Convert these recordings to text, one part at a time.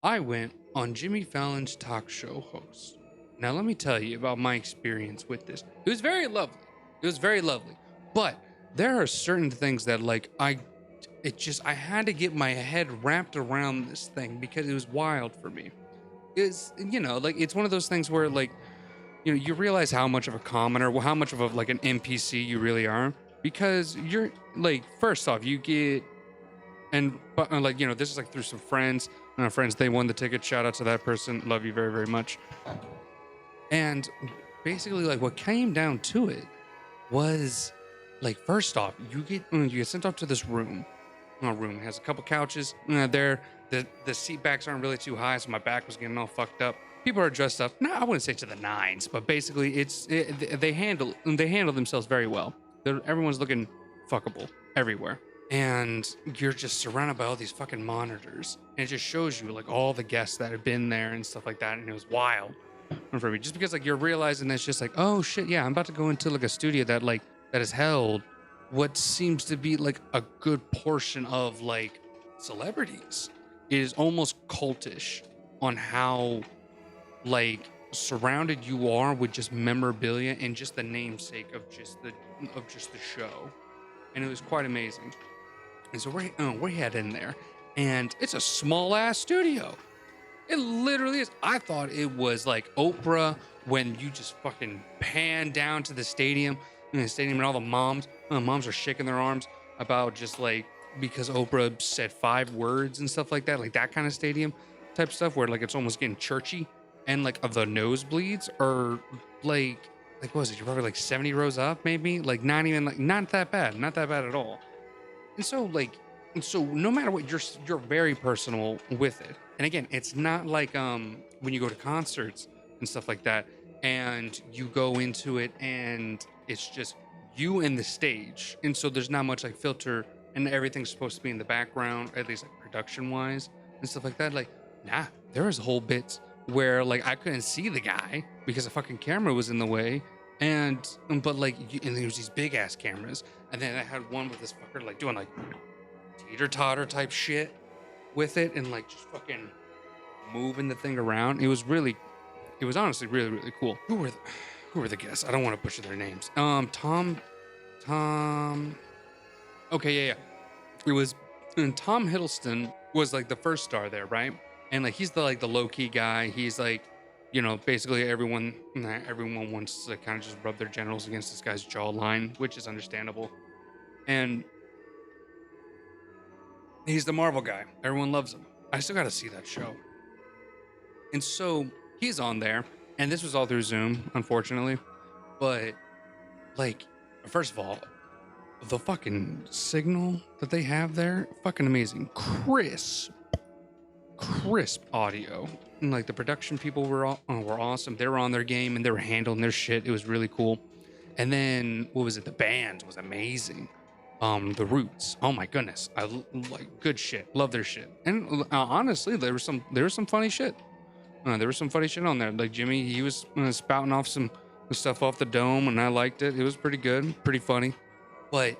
I went on Jimmy Fallon's talk show host. Now, let me tell you about my experience with this. It was very lovely. It was very lovely. But there are certain things that, like, I had to get my head wrapped around this thing because it was wild for me. It's, like, it's one of those things where, like, you realize how much of a commoner, how much of a, like, an NPC you really are. Because you're, like, first off, you get but like this is like through some friends. Friends, they won the ticket. Shout out to that person. Love you very, very much. And basically, like, what came down to it was, like, first off, you get sent off to this room. Room has a couple couches. There, the seat backs aren't really too high, so my back was getting all fucked up. People are dressed up. No, I wouldn't say to the nines, but basically, they handle themselves very well. Everyone's looking fuckable everywhere. And you're just surrounded by all these fucking monitors. And it just shows you, like, all the guests that have been there and stuff like that. And it was wild for me. Just because, like, you're realizing that it's just like, oh shit, yeah, I'm about to go into, like, a studio that has held what seems to be, like, a good portion of, like, celebrities. It is almost cultish on how, like, surrounded you are with just memorabilia and just the namesake of just the show. And it was quite amazing. And so we head in there, and it's a small ass studio. It literally is. I thought it was like Oprah when you just fucking pan down to the stadium, and all the moms are shaking their arms about just, like, because Oprah said 5 words and stuff like that, like that kind of stadium type stuff where, like, it's almost getting churchy, and, like, of the nosebleeds are like what was it? You're probably like 70 rows up, maybe, like, not even, like, not that bad at all. And so no matter what, you're very personal with it. And again, it's not like when you go to concerts and stuff like that, and you go into it and it's just you and the stage. And so there's not much, like, filter, and everything's supposed to be in the background, at least, like, production wise and stuff like that. Like, nah, there was whole bits where, like, I couldn't see the guy because the fucking camera was in the way. But like, and there was these big ass cameras, and then I had one with this fucker, like, doing, like, teeter totter type shit with it, and, like, just fucking moving the thing around. It was honestly really, really cool. Who were the guests? I don't want to butcher their names. Tom. Okay, yeah. It was, and Tom Hiddleston was, like, the first star there, right? And, like, he's the low key guy. He's like, basically everyone wants to kind of just rub their genitals against this guy's jawline, which is understandable. And he's the Marvel guy. Everyone loves him. I still got to see that show. And so he's on there, and this was all through Zoom, unfortunately. But, like, first of all, the fucking signal that they have there, fucking amazing. Crisp audio. And, like, the production people were awesome. They were on their game, and they were handling their shit. It was really cool. And then, what was it? The band was amazing. The Roots. Oh my goodness. I like good shit. Love their shit. And honestly, there was some funny shit. There was some funny shit on there. Like, Jimmy, he was spouting off some stuff off the dome, and I liked it. It was pretty good, pretty funny. But,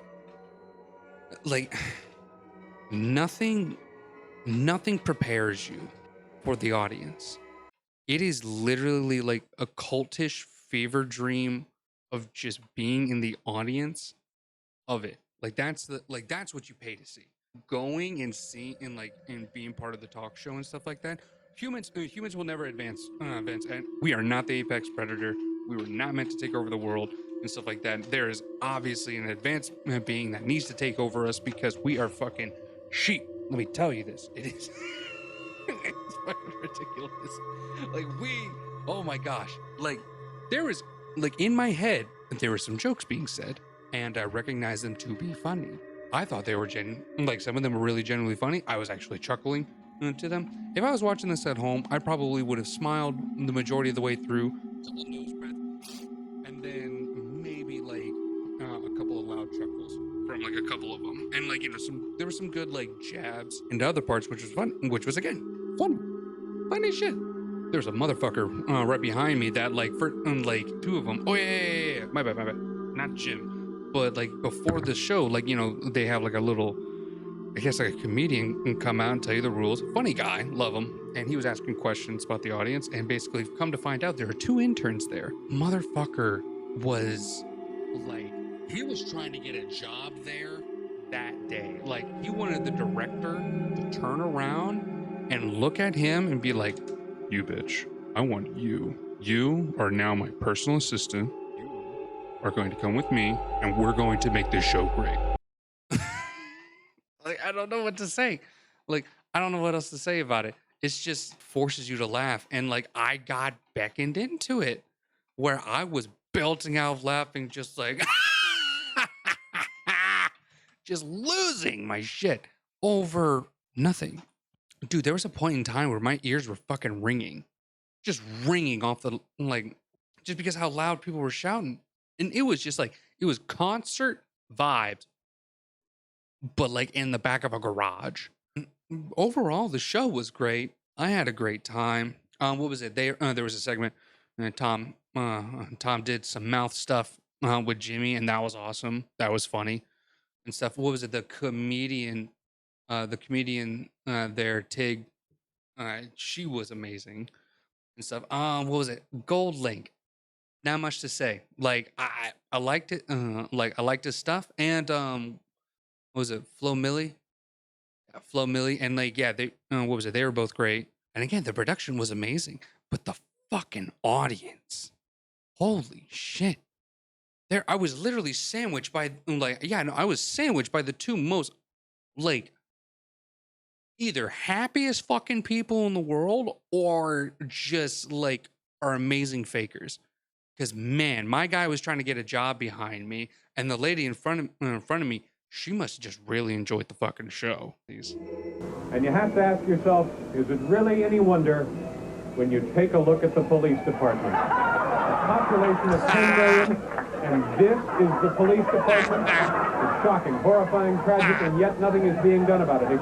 like, nothing prepares you for the audience. It is literally like a cultish fever dream of just being in the audience of it. Like, that's what you pay to see. Going and seeing and being part of the talk show and stuff like that. Humans will never advance, and we are not the apex predator. We were not meant to take over the world and stuff like that. There is obviously an advanced being that needs to take over us because we are fucking sheep. Let me tell you this. It is. It's fucking ridiculous. Like, oh my gosh. Like, there was, like, in my head, there were some jokes being said, and I recognized them to be funny. I thought they were like, some of them were really genuinely funny. I was actually chuckling to them. If I was watching this at home, I probably would have smiled the majority of the way through, couple nose breaths, and then maybe, like, a couple of loud chuckles from, like, a couple of them. And, like, there were some good, like, jabs into other parts, which was fun, which was, again, funny shit. There's a motherfucker right behind me that, like, for like 2 of them. Oh yeah. My bad. Not Jim, but, like, before the show, like, they have, like, a little I guess like a comedian can come out and tell you the rules. Funny guy, love him. And he was asking questions about the audience, and basically come to find out there are 2 interns there. Motherfucker was like, he was trying to get a job there that day. Like, he wanted the director to turn around and look at him and be like, "You bitch, I want you. You are now my personal assistant. You are going to come with me, and we're going to make this show great." Like, I don't know what to say. Like, I don't know what else to say about it. It's just forces you to laugh. And like, I got beckoned into it where I was belting out laughing, just like, just losing my shit over nothing. Dude, there was a point in time where my ears were fucking ringing, just ringing off the, like, just because how loud people were shouting. And it was just like, it was concert vibes, but like in the back of a garage. Overall, the show was great. I had a great time. What was it? There was a segment, and Tom did some mouth stuff with Jimmy, and that was awesome. That was funny and stuff. What was it? The comedian there, Tig, she was amazing and stuff. What was it? Gold Link. Not much to say. Like, I liked it. Like, I liked his stuff. And what was it? Flo Millie, and like, yeah, they what was it? They were both great. And again, the production was amazing, but the fucking audience, holy shit! There, I was literally sandwiched by, like, yeah, no, I was sandwiched by the 2 most, like, either happiest fucking people in the world or just like are amazing fakers. Because man, my guy was trying to get a job behind me, and the lady in front of me, she must have just really enjoyed the fucking show. And you have to ask yourself, is it really any wonder when you take a look at the police department? A population of 10 million, and this is the police department? It's shocking, horrifying, tragic, and yet nothing is being done about it.